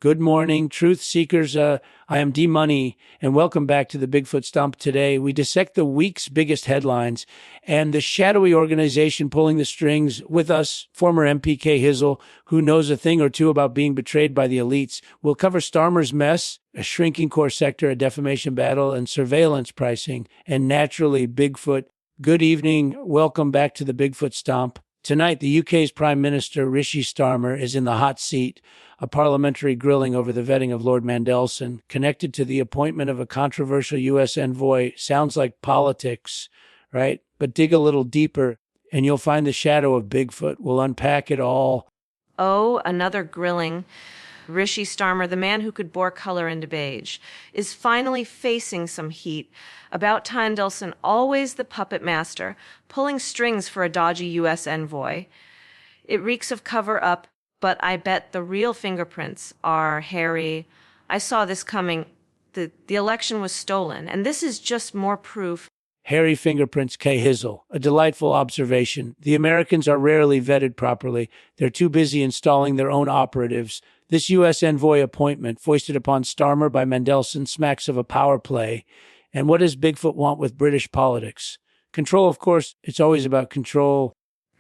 Good morning, truth seekers. I am D-Money, and welcome back to the Bigfoot Stomp. Today, we dissect the week's biggest headlines and the shadowy organization pulling the strings. With us, former MPK Hizzle, who knows a thing or two about being betrayed by the elites. We'll cover Starmer's mess, a shrinking core sector, a defamation battle, and surveillance pricing, and naturally, Bigfoot. Good evening. Welcome back to the Bigfoot Stomp. Tonight, the UK's Prime Minister, Rishi Starmer, is in the hot seat, a parliamentary grilling over the vetting of Lord Mandelson, connected to the appointment of a controversial U.S. envoy. Sounds like politics, right? But dig a little deeper, and you'll find the shadow of Bigfoot. We'll unpack it all. Oh, another grilling. Rishi Starmer, the man who could bore color into beige, is finally facing some heat. About Mandelson, always the puppet master, pulling strings for a dodgy U.S. envoy. It reeks of cover-up, but I bet the real fingerprints are hairy. I saw this coming. The election was stolen, and this is just more proof. Hairy fingerprints, K. Hizzle. A delightful observation. The Americans are rarely vetted properly. They're too busy installing their own operatives. This U.S. envoy appointment, foisted upon Starmer by Mandelson, smacks of a power play. And what does Bigfoot want with British politics? Control, of course. It's always about control.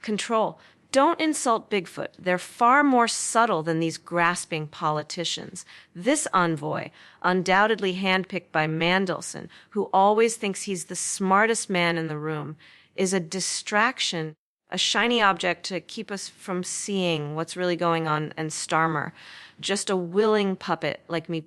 Control. Don't insult Bigfoot. They're far more subtle than these grasping politicians. This envoy, undoubtedly handpicked by Mandelson, who always thinks he's the smartest man in the room, is a distraction, a shiny object to keep us from seeing what's really going on, and Starmer, just a willing puppet like me.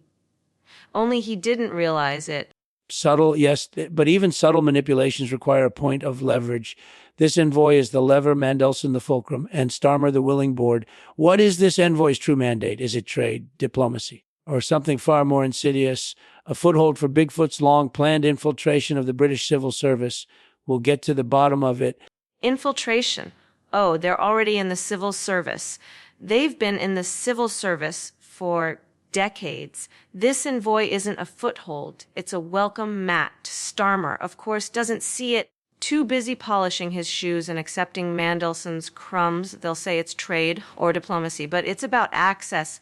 Only he didn't realize it. Subtle, yes, but even subtle manipulations require a point of leverage. This envoy is the lever, Mandelson the fulcrum, and Starmer the willing board. What is this envoy's true mandate? Is it trade, diplomacy, or something far more insidious? A foothold for Bigfoot's long-planned infiltration of the British civil service. We'll get to the bottom of it. Infiltration. Oh, they're already in the civil service. They've been in the civil service for decades. This envoy isn't a foothold. It's a welcome mat. Starmer, of course, doesn't see it. Too busy polishing his shoes and accepting Mandelson's crumbs. They'll say it's trade or diplomacy, but it's about access.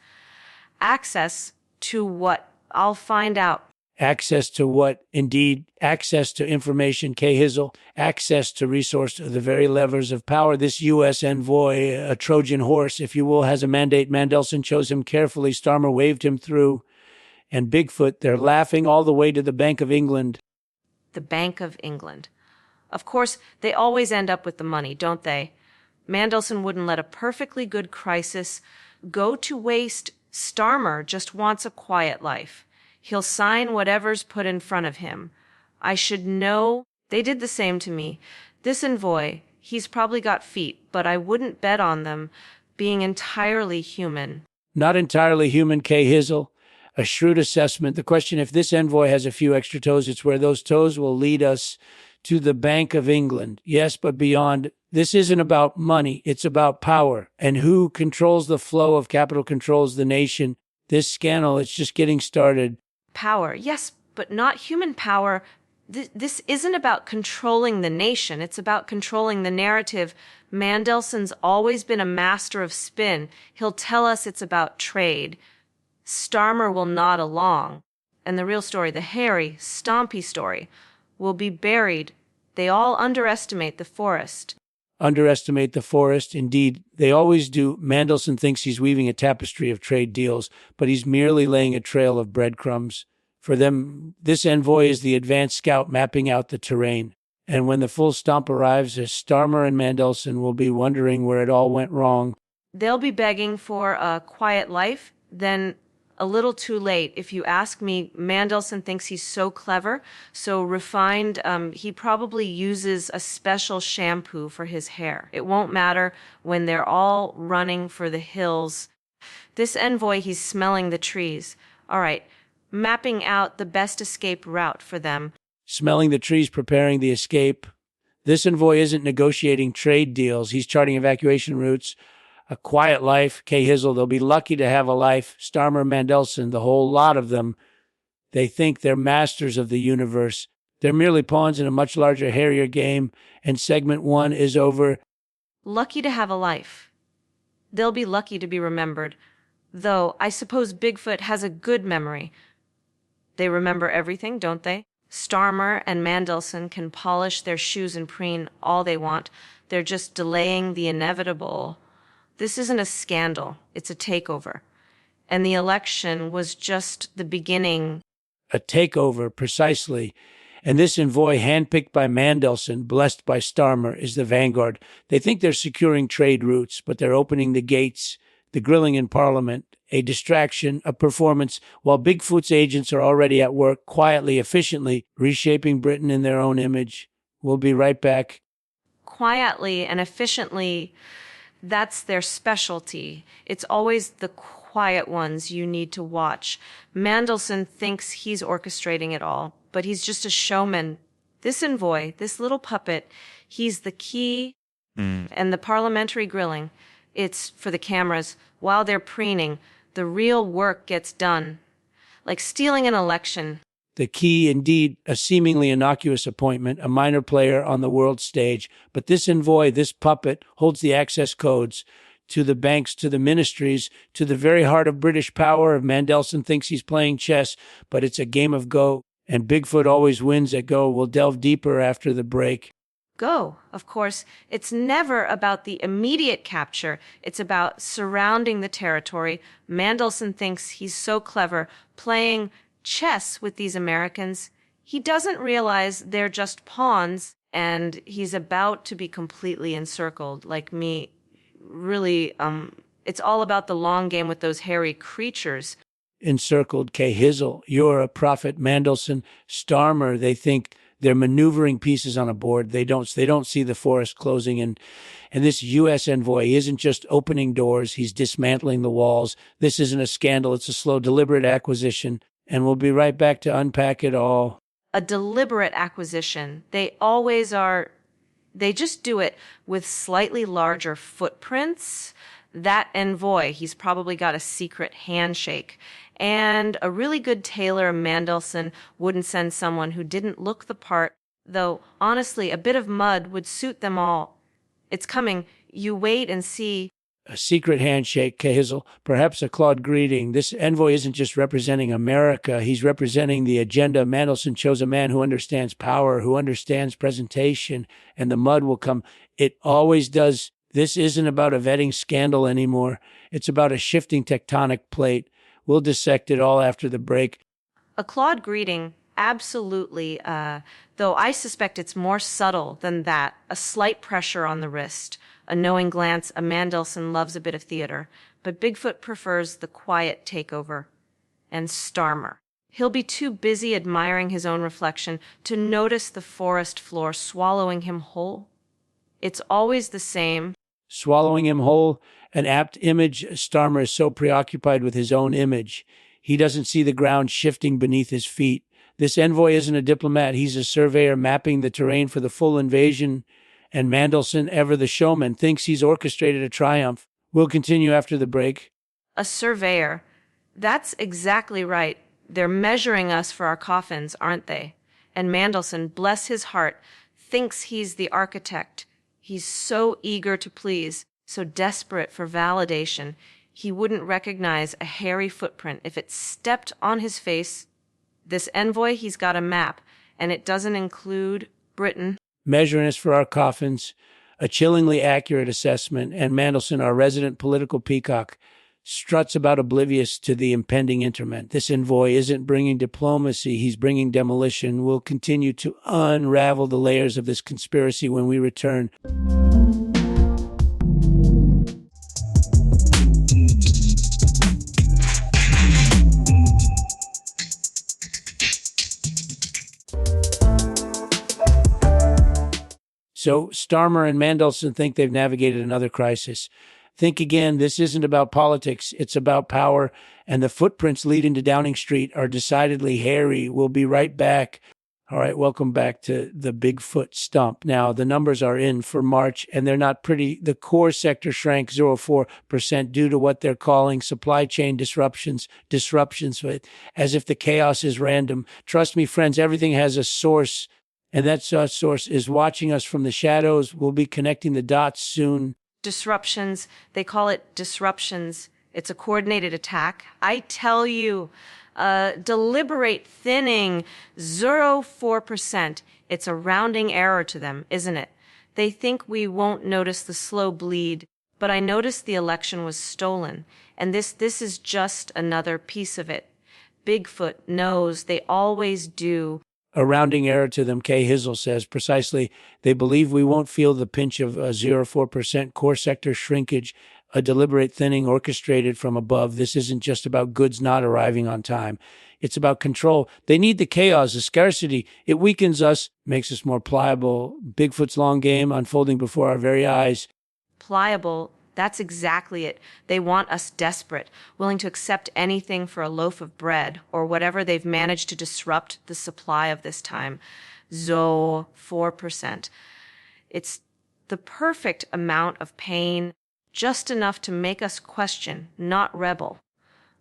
Access to what? I'll find out. Access to what? Indeed, access to information, K. Hizzle. Access to resource, the very levers of power. This U.S. envoy, a Trojan horse, if you will, has a mandate. Mandelson chose him carefully. Starmer waved him through. And Bigfoot, they're laughing all the way to the Bank of England. The Bank of England. Of course, they always end up with the money, don't they? Mandelson wouldn't let a perfectly good crisis go to waste. Starmer just wants a quiet life. He'll sign whatever's put in front of him. I should know. They did the same to me. This envoy, he's probably got feet, but I wouldn't bet on them being entirely human. Not entirely human, K. Hizzle. A shrewd assessment. The question, if this envoy has a few extra toes, it's where those toes will lead us to the Bank of England. Yes, but beyond. This isn't about money. It's about power. And who controls the flow of capital controls the nation. This scandal, it's just getting started. Power, yes, but not human power. This isn't about controlling the nation. It's about controlling the narrative. Mandelson's always been a master of spin. He'll tell us it's about trade. Starmer will nod along. And the real story, the hairy, stompy story, will be buried. They all underestimate the forest. Underestimate the forest. Indeed, they always do. Mandelson thinks he's weaving a tapestry of trade deals, but he's merely laying a trail of breadcrumbs. For them, this envoy is the advanced scout mapping out the terrain. And when the full stomp arrives, Starmer and Mandelson will be wondering where it all went wrong. They'll be begging for a quiet life, then a little too late. If you ask me, Mandelson thinks he's so clever, so refined, he probably uses a special shampoo for his hair. It won't matter when they're all running for the hills. This envoy, he's smelling the trees. All right, mapping out the best escape route for them. Smelling the trees, preparing the escape. This envoy isn't negotiating trade deals. He's charting evacuation routes. A quiet life, K. Hizzle. They'll be lucky to have a life. Starmer, Mandelson, the whole lot of them. They think they're masters of the universe. They're merely pawns in a much larger, hairier game, and segment 1 is over. Lucky to have a life. They'll be lucky to be remembered. Though I suppose Bigfoot has a good memory. They remember everything, don't they? Starmer and Mandelson can polish their shoes and preen all they want. They're just delaying the inevitable. This isn't a scandal, it's a takeover. And the election was just the beginning. A takeover, precisely. And this envoy, handpicked by Mandelson, blessed by Starmer, is the vanguard. They think they're securing trade routes, but they're opening the gates, the grilling in Parliament, a distraction, a performance, while Bigfoot's agents are already at work, quietly, efficiently, reshaping Britain in their own image. We'll be right back. Quietly and efficiently, that's their specialty. It's always the quiet ones you need to watch. Mandelson thinks he's orchestrating it all, but he's just a showman. This envoy, this little puppet, he's the key. And the parliamentary grilling, it's for the cameras. While they're preening, the real work gets done. Like stealing an election. The key, indeed, a seemingly innocuous appointment, a minor player on the world stage. But this envoy, this puppet, holds the access codes to the banks, to the ministries, to the very heart of British power. Mandelson thinks he's playing chess, but it's a game of Go, and Bigfoot always wins at Go. We'll delve deeper after the break. Go, of course, it's never about the immediate capture. It's about surrounding the territory. Mandelson thinks he's so clever playing chess with these Americans. He doesn't realize they're just pawns, and he's about to be completely encircled, like me. Really, it's all about the long game with those hairy creatures. Encircled, Cahizzle, you're a prophet. Mandelson, Starmer, they think they're maneuvering pieces on a board. They don't see the forest closing in. And this U.S. envoy isn't just opening doors, he's dismantling the walls. This isn't a scandal, it's a slow, deliberate acquisition. And we'll be right back to unpack it all. A deliberate acquisition. They always are. They just do it with slightly larger footprints. That envoy, he's probably got a secret handshake. And a really good tailor, Mandelson, wouldn't send someone who didn't look the part, though honestly, a bit of mud would suit them all. It's coming. You wait and see. A secret handshake, Cahizzle, perhaps a Claude greeting. This envoy isn't just representing America, he's representing the agenda. Mandelson chose a man who understands power, who understands presentation, and the mud will come. It always does. This isn't about a vetting scandal anymore. It's about a shifting tectonic plate. We'll dissect it all after the break. A Claude greeting, absolutely, though I suspect it's more subtle than that. A slight pressure on the wrist. A knowing glance. A Mandelson loves a bit of theater, but Bigfoot prefers the quiet takeover. And Starmer. He'll be too busy admiring his own reflection to notice the forest floor swallowing him whole. It's always the same. Swallowing him whole, an apt image. Starmer is so preoccupied with his own image. He doesn't see the ground shifting beneath his feet. This envoy isn't a diplomat. He's a surveyor mapping the terrain for the full invasion. And Mandelson, ever the showman, thinks he's orchestrated a triumph. We'll continue after the break. A surveyor. That's exactly right. They're measuring us for our coffins, aren't they? And Mandelson, bless his heart, thinks he's the architect. He's so eager to please, so desperate for validation. He wouldn't recognize a hairy footprint if it stepped on his face. This envoy, he's got a map, and it doesn't include Britain. Measuring us for our coffins, a chillingly accurate assessment, and Mandelson, our resident political peacock, struts about oblivious to the impending interment. This envoy isn't bringing diplomacy, he's bringing demolition. We'll continue to unravel the layers of this conspiracy when we return. So Starmer and Mandelson think they've navigated another crisis. Think again, this isn't about politics, it's about power, and the footprints leading to Downing Street are decidedly hairy. We'll be right back. All right, welcome back to the Bigfoot Stomp. Now, the numbers are in for March, and they're not pretty. The core sector shrank 0.4% due to what they're calling supply chain disruptions, as if the chaos is random. Trust me, friends, everything has a source, and that source is watching us from the shadows. We'll be connecting the dots soon. Disruptions. They call it disruptions. It's a coordinated attack. I tell you, deliberate thinning, 0.4%. It's a rounding error to them, isn't it? They think we won't notice the slow bleed, but I noticed the election was stolen, and this is just another piece of it. Bigfoot knows, they always do. A rounding error to them, Kay Hizzle says. Precisely, they believe we won't feel the pinch of 0.4% core sector shrinkage, a deliberate thinning orchestrated from above. This isn't just about goods not arriving on time. It's about control. They need the chaos, the scarcity. It weakens us, makes us more pliable. Bigfoot's long game unfolding before our very eyes. Pliable, that's exactly it. They want us desperate, willing to accept anything for a loaf of bread or whatever they've managed to disrupt the supply of this time. 4%. It's the perfect amount of pain, just enough to make us question, not rebel.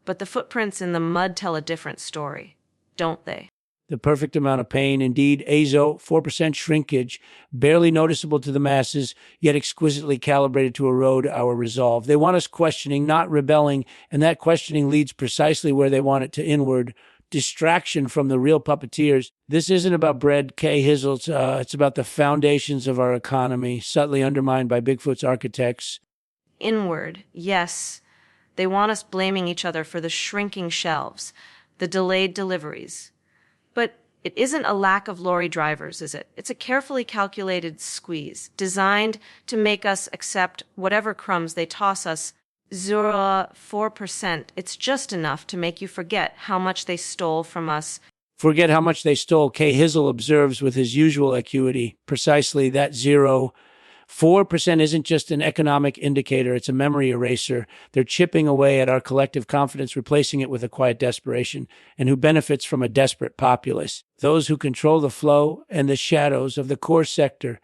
But the footprints in the mud tell a different story, don't they? The perfect amount of pain, indeed. Azo, 4% shrinkage, barely noticeable to the masses, yet exquisitely calibrated to erode our resolve. They want us questioning, not rebelling, and that questioning leads precisely where they want it, to inward. Distraction from the real puppeteers. This isn't about bread, Kay Hizzle. It's about the foundations of our economy, subtly undermined by Bigfoot's architects. Inward, yes. They want us blaming each other for the shrinking shelves, the delayed deliveries. But it isn't a lack of lorry drivers, is it? It's a carefully calculated squeeze, designed to make us accept whatever crumbs they toss us. 0.4%. It's just enough to make you forget how much they stole from us. Forget how much they stole, Kay Hizzle observes with his usual acuity. Precisely that 0.4% isn't just an economic indicator, it's a memory eraser. They're chipping away at our collective confidence, replacing it with a quiet desperation. And who benefits from a desperate populace? Those who control the flow and the shadows of the core sector.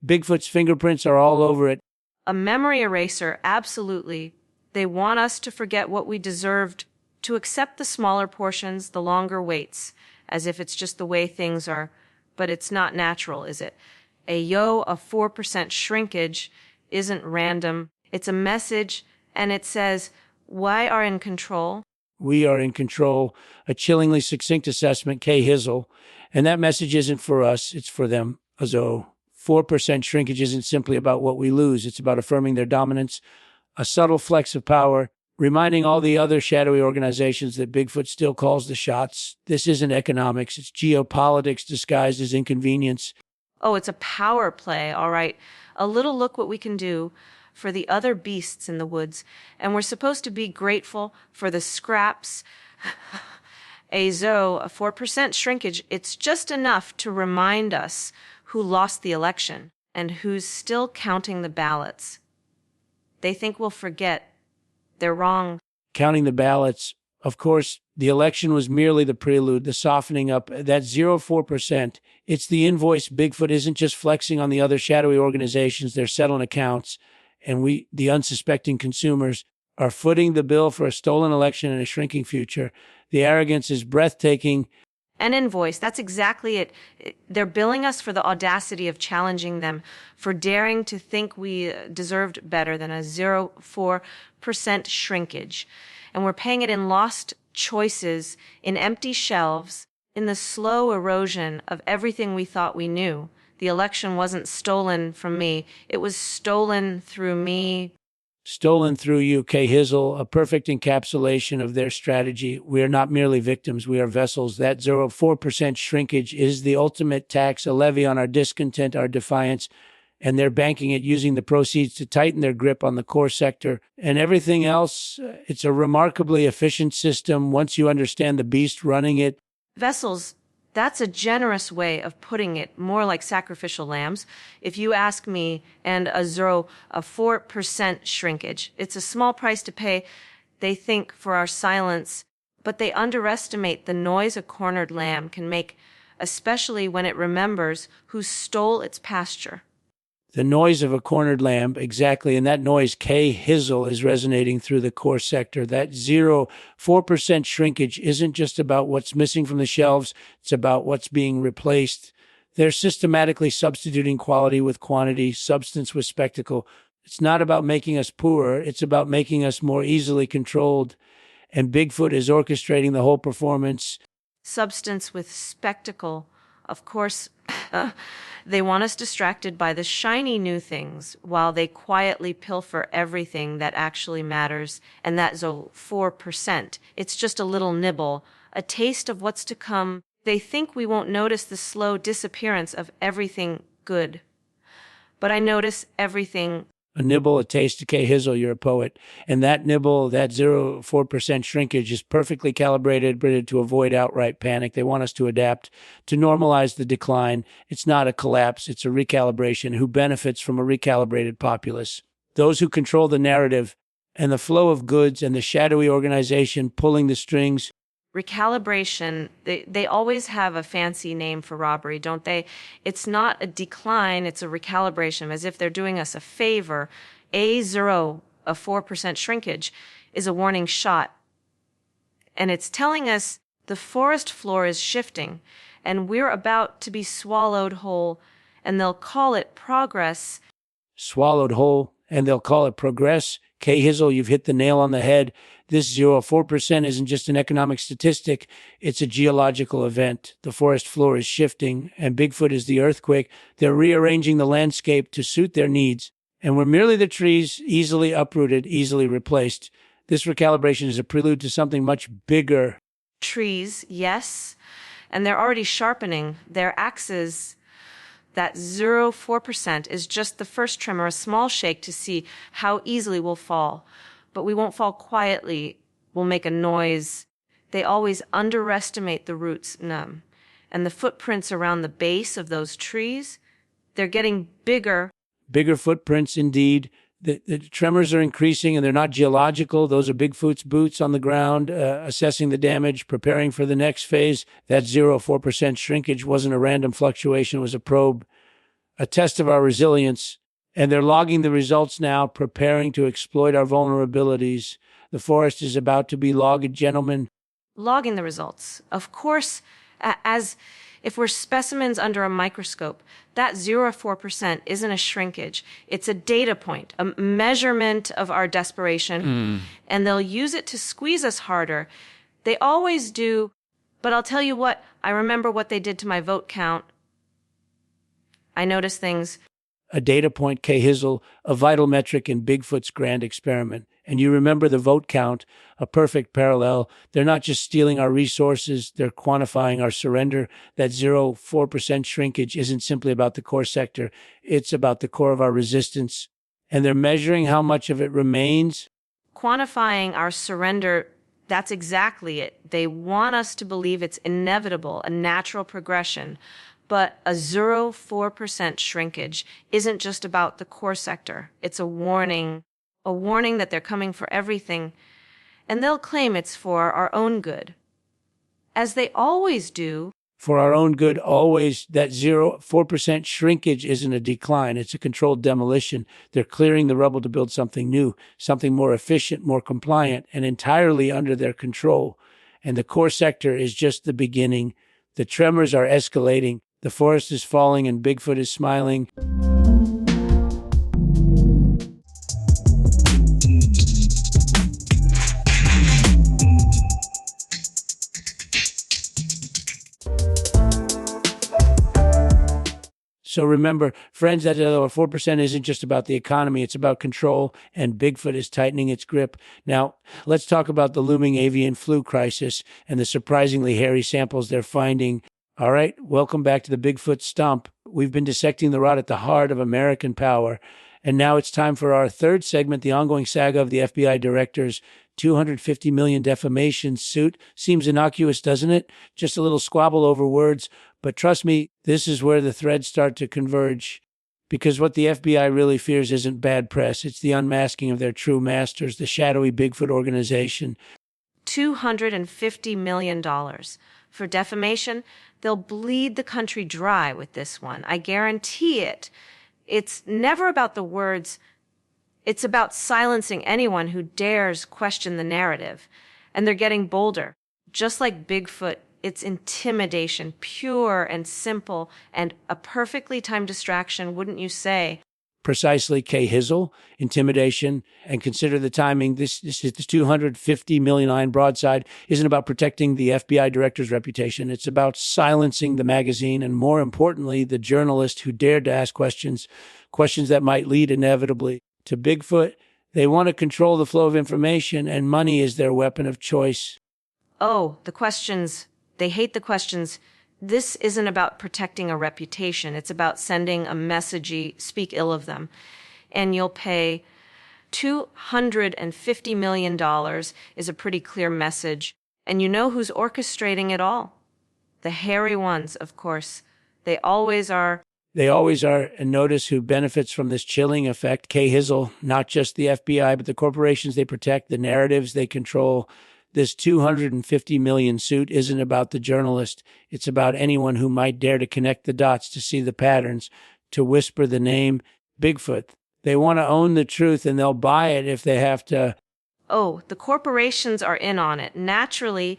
Bigfoot's fingerprints are all over it. A memory eraser, absolutely. They want us to forget what we deserved, to accept the smaller portions, the longer waits, as if it's just the way things are. But it's not natural, is it? A 4% shrinkage isn't random. It's a message, and it says, "We are in control." We are in control. A chillingly succinct assessment, Kay Hizzle. And that message isn't for us, it's for them. Azo. 4% shrinkage isn't simply about what we lose. It's about affirming their dominance, a subtle flex of power, reminding all the other shadowy organizations that Bigfoot still calls the shots. This isn't economics. It's geopolitics disguised as inconvenience. Oh, it's a power play, all right. A little look what we can do for the other beasts in the woods, and we're supposed to be grateful for the scraps. A 4% shrinkage, it's just enough to remind us who lost the election and who's still counting the ballots. They think we'll forget. They're wrong. Counting the ballots. Of course, the election was merely the prelude, the softening up. That 0.4%. It's the invoice. Bigfoot isn't just flexing on the other shadowy organizations. They're settling accounts. And we, the unsuspecting consumers, are footing the bill for a stolen election and a shrinking future. The arrogance is breathtaking. An invoice, that's exactly it. They're billing us for the audacity of challenging them, for daring to think we deserved better than a 0.4% shrinkage. And we're paying it in lost choices, in empty shelves, in the slow erosion of everything we thought we knew. The election wasn't stolen from me. It was stolen through me. Stolen through you, Kay Hizzle, a perfect encapsulation of their strategy. We are not merely victims, we are vessels. That 0.4% shrinkage is the ultimate tax, a levy on our discontent, our defiance, and they're banking it, using the proceeds to tighten their grip on the core sector. And everything else, it's a remarkably efficient system once you understand the beast running it. Vessels, that's a generous way of putting it, more like sacrificial lambs. If you ask me, and a 4% shrinkage, it's a small price to pay, they think, for our silence, but they underestimate the noise a cornered lamb can make, especially when it remembers who stole its pasture. The noise of a cornered lamb, exactly, and that noise, Kay Hizzle, is resonating through the core sector. That 0.4% shrinkage isn't just about what's missing from the shelves, it's about what's being replaced. They're systematically substituting quality with quantity, substance with spectacle. It's not about making us poorer. It's about making us more easily controlled. And Bigfoot is orchestrating the whole performance. Substance with spectacle. Of course, they want us distracted by the shiny new things while they quietly pilfer everything that actually matters, and that's 4%. It's just a little nibble, a taste of what's to come. They think we won't notice the slow disappearance of everything good. But I notice everything. A nibble, a taste, okay, Hizzle, you're a poet. And that nibble, that 0.4% shrinkage is perfectly calibrated to avoid outright panic. They want us to adapt, to normalize the decline. It's not a collapse, it's a recalibration. Who benefits from a recalibrated populace? Those who control the narrative and the flow of goods and the shadowy organization pulling the strings. Recalibration, they always have a fancy name for robbery, don't they? It's not a decline, it's a recalibration, as if they're doing us a favor. A 4% shrinkage, is a warning shot. And it's telling us the forest floor is shifting, and we're about to be swallowed whole, and they'll call it progress. Swallowed whole, and they'll call it progress. K. Hizzle, you've hit the nail on the head. This 0.4% isn't just an economic statistic, it's a geological event. The forest floor is shifting, and Bigfoot is the earthquake. They're rearranging the landscape to suit their needs, and we're merely the trees, easily uprooted, easily replaced. This recalibration is a prelude to something much bigger. Trees, yes, and they're already sharpening their axes. That 0.4% is just the first tremor, a small shake to see how easily we'll fall. But we won't fall quietly. We'll make a noise. They always underestimate the roots, and the footprints around the base of those trees, they're getting bigger. Bigger footprints, indeed. The tremors are increasing, and they're not geological. Those are Bigfoot's boots on the ground, assessing the damage, preparing for the next phase. That 0.4% shrinkage wasn't a random fluctuation. It was a probe, a test of our resilience. And they're logging the results now, preparing to exploit our vulnerabilities. The forest is about to be logged, gentlemen. Logging the results. Of course, as if we're specimens under a microscope, that 0.4% isn't a shrinkage. It's a data point, a measurement of our desperation. And they'll use it to squeeze us harder. They always do. But I'll tell you what, I remember what they did to my vote count. I noticed things. A data point, K. Hizzle, a vital metric in Bigfoot's grand experiment. And you remember the vote count, a perfect parallel. They're not just stealing our resources, they're quantifying our surrender. That 0.4% shrinkage isn't simply about the core sector, it's about the core of our resistance. And they're measuring how much of it remains. Quantifying our surrender, that's exactly it. They want us to believe it's inevitable, a natural progression. But a 0.4% shrinkage isn't just about the core sector. It's a warning that they're coming for everything, and they'll claim it's for our own good. As they always do. For our own good, always. That 0.4% shrinkage isn't a decline. It's a controlled demolition. They're clearing the rubble to build something new, something more efficient, more compliant, and entirely under their control. And the core sector is just the beginning. The tremors are escalating. The forest is falling and Bigfoot is smiling. So remember, friends, that 4% isn't just about the economy, it's about control, and Bigfoot is tightening its grip. Now, let's talk about the looming avian flu crisis and the surprisingly hairy samples they're finding. All right, welcome back to the Bigfoot Stomp. We've been dissecting the rot at the heart of American power. And now it's time for our third segment, the ongoing saga of the FBI director's $250 million defamation suit. Seems innocuous, doesn't it? Just a little squabble over words. But trust me, this is where the threads start to converge. Because what the FBI really fears isn't bad press. It's the unmasking of their true masters, the shadowy Bigfoot organization. $250 million. For defamation, they'll bleed the country dry with this one. I guarantee it. It's never about the words. It's about silencing anyone who dares question the narrative. And they're getting bolder. Just like Bigfoot, it's intimidation, pure and simple, and a perfectly timed distraction, wouldn't you say? Precisely, K. Hizzle, intimidation, and consider the timing. This $250 million line broadside isn't about protecting the FBI director's reputation. It's about silencing the magazine and, more importantly, the journalist who dared to ask questions that might lead inevitably to Bigfoot. They want to control the flow of information, and money is their weapon of choice. Oh, the questions. They hate the questions. This isn't about protecting a reputation. It's about sending a messagey, speak ill of them. And you'll pay $250 million is a pretty clear message. And you know who's orchestrating it all? The hairy ones, of course. They always are. They always are. And notice who benefits from this chilling effect. K. Hizzle, not just the FBI, but the corporations they protect, the narratives they control. This $250 million suit isn't about the journalist. It's about anyone who might dare to connect the dots, to see the patterns, to whisper the name Bigfoot. They want to own the truth, and they'll buy it if they have to. Oh, the corporations are in on it. Naturally,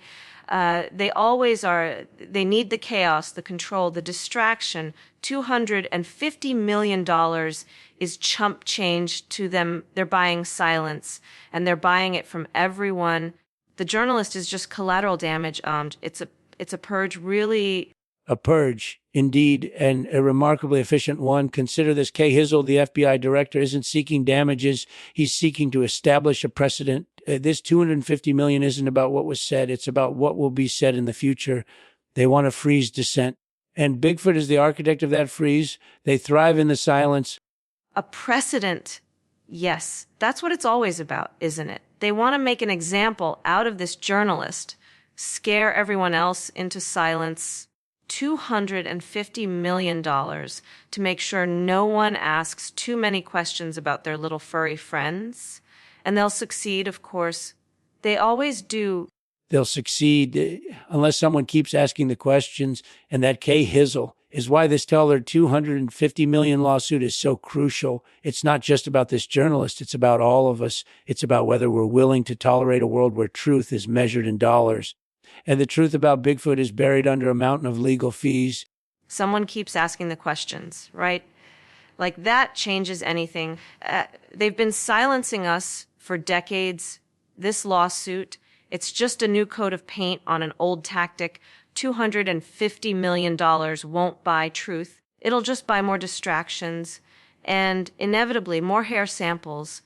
they always are. They need the chaos, the control, the distraction. $250 million is chump change to them. They're buying silence, and they're buying it from everyone. The journalist is just collateral damage. It's a purge, really. A purge, indeed, and a remarkably efficient one. Consider this. K. Hizzle, the FBI director, isn't seeking damages. He's seeking to establish a precedent. This $250 million isn't about what was said. It's about what will be said in the future. They want to freeze dissent. And Bigfoot is the architect of that freeze. They thrive in the silence. A precedent. Yes, that's what it's always about, isn't it? They want to make an example out of this journalist, scare everyone else into silence. $250 million to make sure no one asks too many questions about their little furry friends. And they'll succeed, of course. They always do. They'll succeed unless someone keeps asking the questions. And that K. Hizzle is why this Teller $250 million lawsuit is so crucial. It's not just about this journalist. It's about all of us. It's about whether we're willing to tolerate a world where truth is measured in dollars. And the truth about Bigfoot is buried under a mountain of legal fees. Someone keeps asking the questions, right? Like that changes anything. They've been silencing us for decades. This lawsuit, it's just a new coat of paint on an old tactic. $250 million won't buy truth. It'll just buy more distractions and inevitably more hair samples.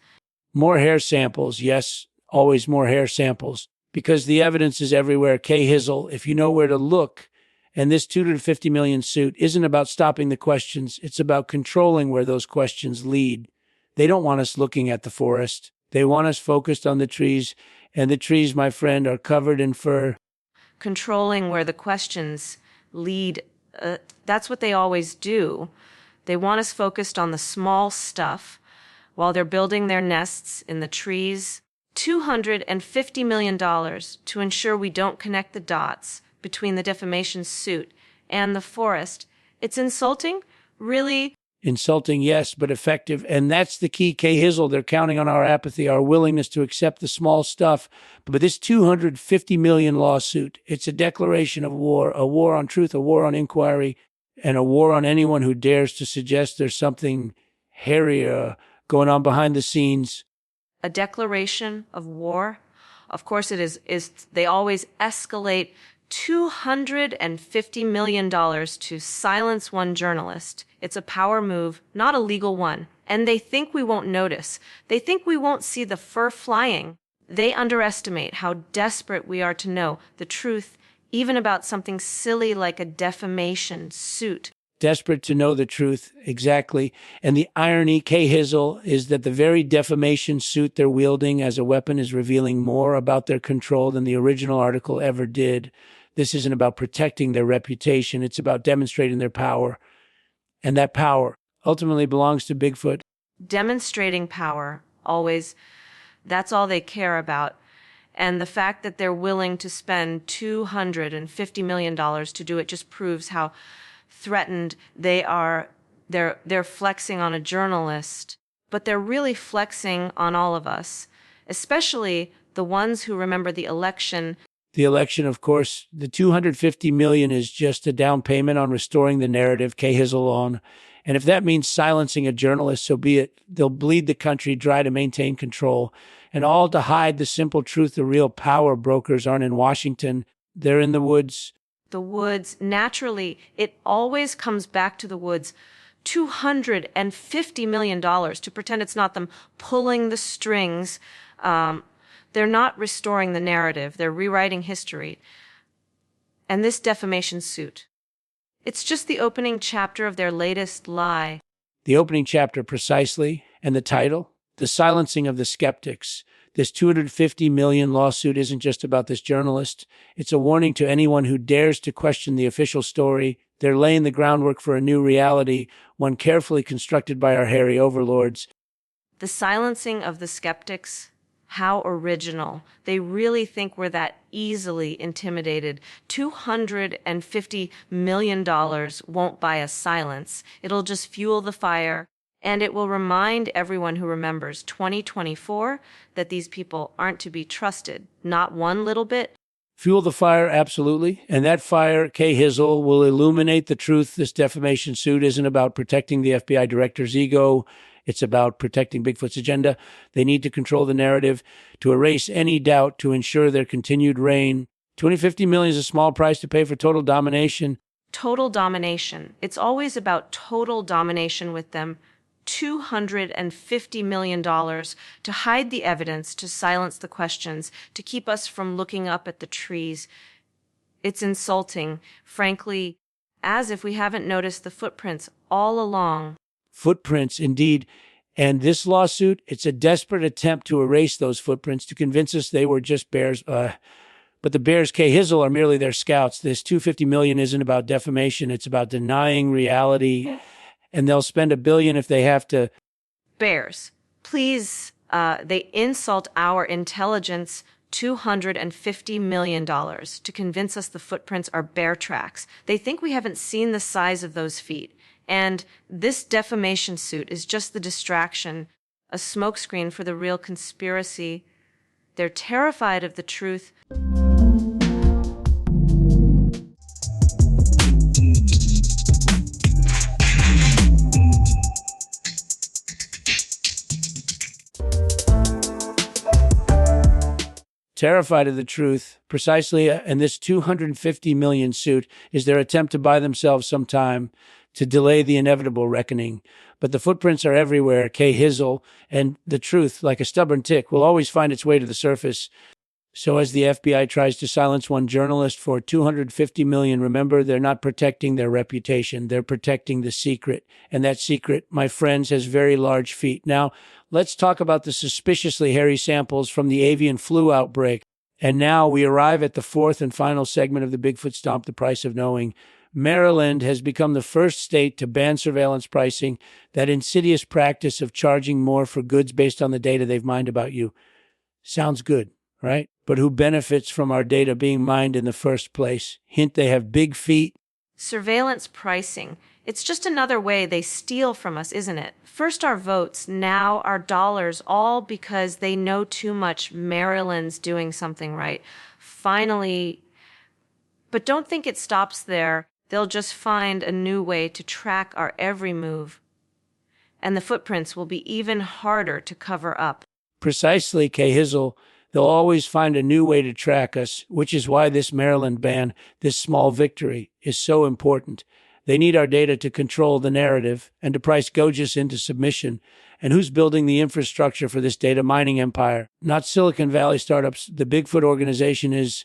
More hair samples, yes, always more hair samples, because the evidence is everywhere. K. Hizzle, if you know where to look. And this $250 million suit isn't about stopping the questions. It's about controlling where those questions lead. They don't want us looking at the forest. They want us focused on the trees. And the trees, my friend, are covered in fur. Controlling where the questions lead. That's what they always do. They want us focused on the small stuff while they're building their nests in the trees. $250 million to ensure we don't connect the dots between the defamation suit and the forest. It's insulting, really. Insulting, yes, but effective. And that's the key, K. Hizzle. They're counting on our apathy, our willingness to accept the small stuff. But this $250 million lawsuit, it's a declaration of war, a war on truth, a war on inquiry, and a war on anyone who dares to suggest there's something hairier going on behind the scenes. A declaration of war? Of course it is. They always escalate $250 million to silence one journalist. It's a power move, not a legal one. And they think we won't notice. They think we won't see the fur flying. They underestimate how desperate we are to know the truth, even about something silly like a defamation suit. Desperate to know the truth, exactly. And the irony, K. Hizzle, is that the very defamation suit they're wielding as a weapon is revealing more about their control than the original article ever did. This isn't about protecting their reputation. It's about demonstrating their power. And that power ultimately belongs to Bigfoot. Demonstrating power, always. That's all they care about. And the fact that they're willing to spend $250 million to do it just proves how threatened they are. They're flexing on a journalist, but they're really flexing on all of us, especially the ones who remember the election. The election, of course, the $250 million is just a down payment on restoring the narrative, K. Hizzle on. And if that means silencing a journalist, so be it. They'll bleed the country dry to maintain control, and all to hide the simple truth: the real power brokers aren't in Washington. They're in the woods. The woods, naturally, it always comes back to the woods. $250 million to pretend it's not them pulling the strings. They're not restoring the narrative. They're rewriting history. And this defamation suit, it's just the opening chapter of their latest lie. The opening chapter, precisely, and the title, The Silencing of the Skeptics. This $250 million lawsuit isn't just about this journalist. It's a warning to anyone who dares to question the official story. They're laying the groundwork for a new reality, one carefully constructed by our hairy overlords. The silencing of the skeptics, how original. They really think we're that easily intimidated. $250 million won't buy us silence. It'll just fuel the fire. And it will remind everyone who remembers 2024 that these people aren't to be trusted, not one little bit. Fuel the fire, absolutely. And that fire, Kay Hizzle, will illuminate the truth. This defamation suit isn't about protecting the FBI director's ego. It's about protecting Bigfoot's agenda. They need to control the narrative, to erase any doubt, to ensure their continued reign. $250 million is a small price to pay for total domination. Total domination. It's always about total domination with them. $250 million to hide the evidence, to silence the questions, to keep us from looking up at the trees. It's insulting, frankly, as if we haven't noticed the footprints all along. Footprints, indeed. And this lawsuit, it's a desperate attempt to erase those footprints, to convince us they were just bears. But the bears, Kay Hizzle, are merely their scouts. This $250 million isn't about defamation. It's about denying reality. And they'll spend $1 billion if they have to. Bears, please, they insult our intelligence. $250 million to convince us the footprints are bear tracks. They think we haven't seen the size of those feet. And this defamation suit is just the distraction, a smokescreen for the real conspiracy. They're terrified of the truth. Terrified of the truth, precisely, and this $250 million suit is their attempt to buy themselves some time, to delay the inevitable reckoning. But the footprints are everywhere, Kay Hizzle, and the truth, like a stubborn tick, will always find its way to the surface. So as the FBI tries to silence one journalist for $250 million, remember, they're not protecting their reputation. They're protecting the secret. And that secret, my friends, has very large feet. Now, let's talk about the suspiciously hairy samples from the avian flu outbreak. And now we arrive at the fourth and final segment of the Bigfoot Stomp, The Price of Knowing. Maryland has become the first state to ban surveillance pricing, that insidious practice of charging more for goods based on the data they've mined about you. Sounds good, right? But who benefits from our data being mined in the first place? Hint, they have big feet. Surveillance pricing. It's just another way they steal from us, isn't it? First our votes, now our dollars, all because they know too much Maryland's doing something right. Finally, but don't think it stops there. They'll just find a new way to track our every move. And the footprints will be even harder to cover up. Precisely, Kay Hizzle. They'll always find a new way to track us, which is why this Maryland ban, this small victory, is so important. They need our data to control the narrative and to price Gojus into submission. And who's building the infrastructure for this data mining empire? Not Silicon Valley startups. The Bigfoot organization is...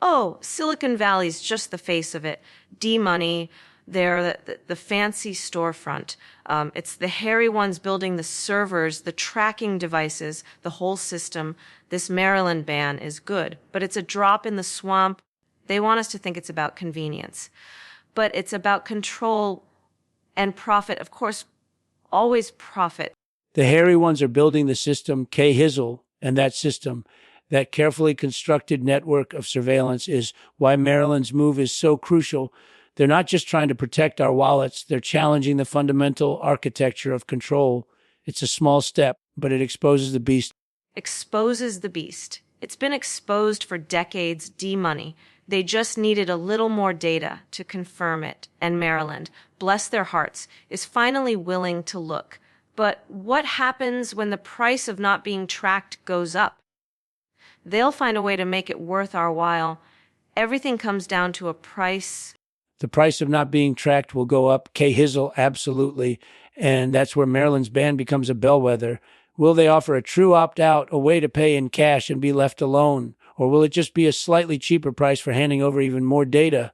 Oh, Silicon Valley's just the face of it. D-Money, they're the fancy storefront. It's the hairy ones building the servers, the tracking devices, the whole system. This Maryland ban is good, but it's a drop in the swamp. They want us to think it's about convenience. But it's about control and profit. Of course, always profit. The hairy ones are building the system. Kay Hizzle and that system, that carefully constructed network of surveillance, is why Maryland's move is so crucial. They're not just trying to protect our wallets. They're challenging the fundamental architecture of control. It's a small step, but it exposes the beast. Exposes the beast. It's been exposed for decades. D-Money. They just needed a little more data to confirm it, and Maryland, bless their hearts, is finally willing to look. But what happens when the price of not being tracked goes up? They'll find a way to make it worth our while. Everything comes down to a price. The price of not being tracked will go up. Hizzle, absolutely. And that's where Maryland's ban becomes a bellwether. Will they offer a true opt-out, a way to pay in cash and be left alone? Or will it just be a slightly cheaper price for handing over even more data?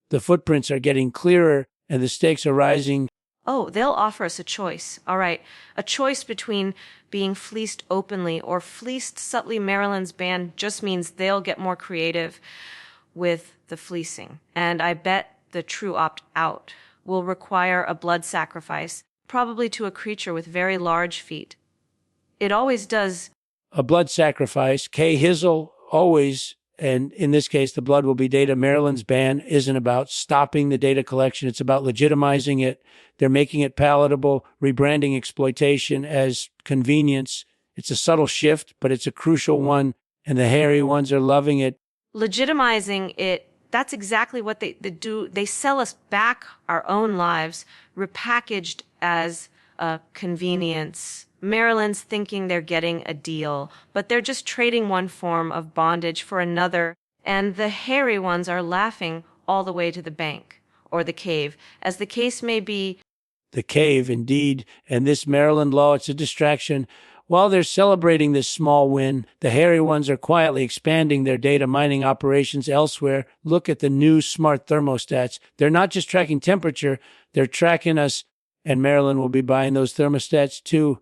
The footprints are getting clearer and the stakes are rising. Oh, they'll offer us a choice. All right, a choice between being fleeced openly or fleeced subtly. Maryland's ban just means they'll get more creative with the fleecing. And I bet the true opt-out will require a blood sacrifice, probably to a creature with very large feet. It always does. A blood sacrifice. Hizzle, always. And in this case, the blood will be data. Maryland's ban isn't about stopping the data collection. It's about legitimizing it. They're making it palatable, rebranding exploitation as convenience. It's a subtle shift, but it's a crucial one. And the hairy ones are loving it. Legitimizing it, that's exactly what they do. They sell us back our own lives, repackaged as a convenience. Maryland's thinking they're getting a deal, but they're just trading one form of bondage for another, and the hairy ones are laughing all the way to the bank, or the cave, as the case may be. The cave, indeed, and this Maryland law, it's a distraction. While they're celebrating this small win, the hairy ones are quietly expanding their data mining operations elsewhere. Look at the new smart thermostats. They're not just tracking temperature, they're tracking us, and Maryland will be buying those thermostats too.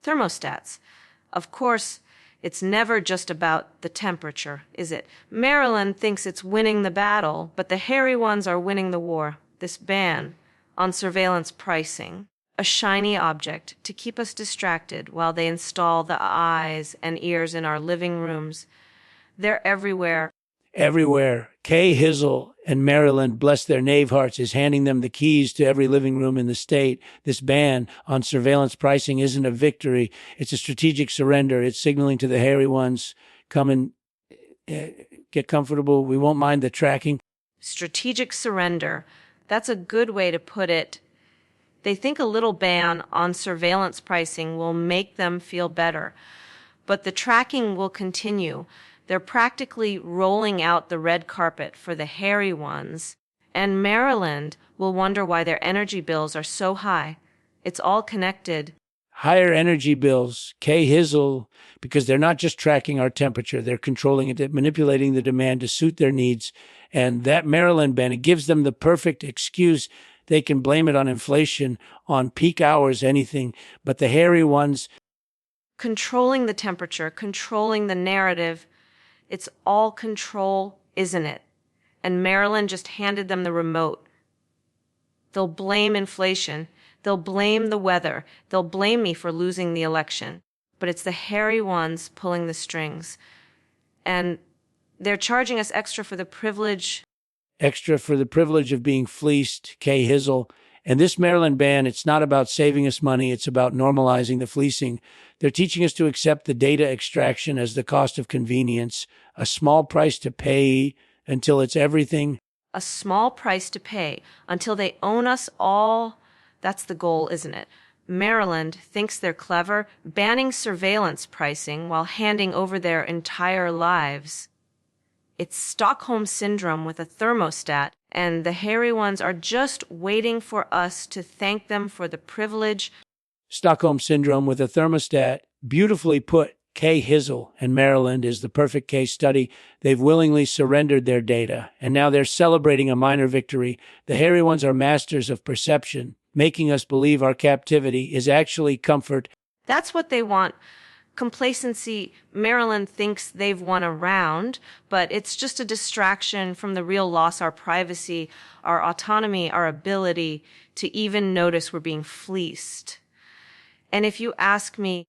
Thermostats. Of course, it's never just about the temperature, is it? Maryland thinks it's winning the battle, but the hairy ones are winning the war. This ban on surveillance pricing, a shiny object to keep us distracted while they install the eyes and ears in our living rooms. They're everywhere. Everywhere. Hizzle and Maryland, bless their knave hearts, is handing them the keys to every living room in the state. This ban on surveillance pricing isn't a victory. It's a strategic surrender. It's signaling to the hairy ones, come and get comfortable. We won't mind the tracking. Strategic surrender. That's a good way to put it. They think a little ban on surveillance pricing will make them feel better, but the tracking will continue. They're practically rolling out the red carpet for the hairy ones, and Maryland will wonder why their energy bills are so high. It's all connected. Higher energy bills, Hizzle, because they're not just tracking our temperature, they're controlling it, manipulating the demand to suit their needs. And that Maryland ban, it gives them the perfect excuse. They can blame it on inflation, on peak hours, anything. But the hairy ones, controlling the temperature, controlling the narrative, it's all control, isn't it? And Maryland just handed them the remote. They'll blame inflation. They'll blame the weather. They'll blame me for losing the election. But it's the hairy ones pulling the strings. And they're charging us extra for the privilege. Extra for the privilege of being fleeced, Hizzle. And this Maryland ban, it's not about saving us money. It's about normalizing the fleecing. They're teaching us to accept the data extraction as the cost of convenience, a small price to pay until it's everything. A small price to pay until they own us all. That's the goal, isn't it? Maryland thinks they're clever, banning surveillance pricing while handing over their entire lives. It's Stockholm Syndrome with a thermostat, and the hairy ones are just waiting for us to thank them for the privilege. Stockholm Syndrome with a thermostat, beautifully put. Hizzle and Maryland is the perfect case study. They've willingly surrendered their data, and now they're celebrating a minor victory. The hairy ones are masters of perception, making us believe our captivity is actually comfort. That's what they want. Complacency. Maryland thinks they've won a round, but it's just a distraction from the real loss, our privacy, our autonomy, our ability to even notice we're being fleeced. And if you ask me,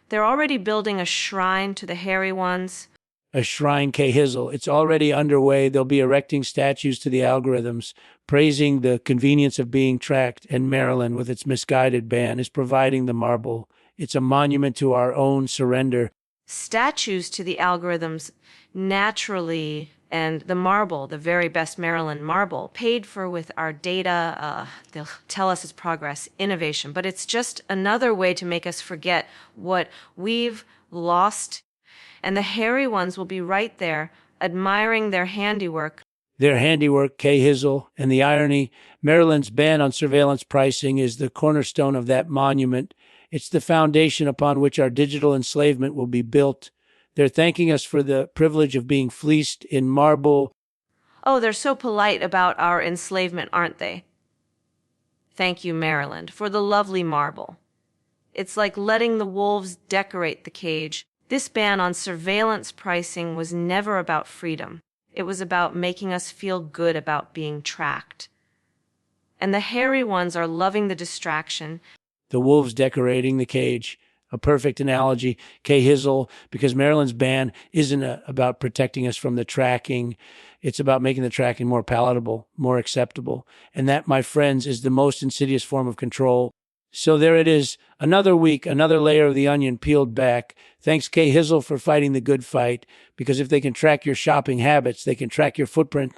they're already building a shrine to the hairy ones. A shrine, Hizzle. It's already underway. They'll be erecting statues to the algorithms, praising the convenience of being tracked, and Maryland, with its misguided ban, is providing the marble. It's a monument to our own surrender. Statues to the algorithms, naturally, And the marble, the very best Maryland marble, paid for with our data. They'll tell us it's progress, innovation, but it's just another way to make us forget what we've lost. And the hairy ones will be right there, admiring their handiwork. Their handiwork, Kay Hizzle, and the irony, Maryland's ban on surveillance pricing is the cornerstone of that monument. It's the foundation upon which our digital enslavement will be built. They're thanking us for the privilege of being fleeced in marble. Oh, they're so polite about our enslavement, aren't they? Thank you, Maryland, for the lovely marble. It's like letting the wolves decorate the cage. This ban on surveillance pricing was never about freedom. It was about making us feel good about being tracked. And the hairy ones are loving the distraction. The wolves decorating the cage. A perfect analogy, Kay Hizzle, because Maryland's ban isn't about protecting us from the tracking. It's about making the tracking more palatable, more acceptable. And that, my friends, is the most insidious form of control. So there it is, another week, another layer of the onion peeled back. Thanks, Kay Hizzle, for fighting the good fight, because if they can track your shopping habits, they can track your footprint.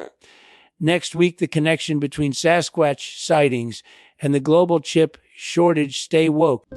Next week, the connection between Sasquatch sightings and the global chip shortage. Stay woke.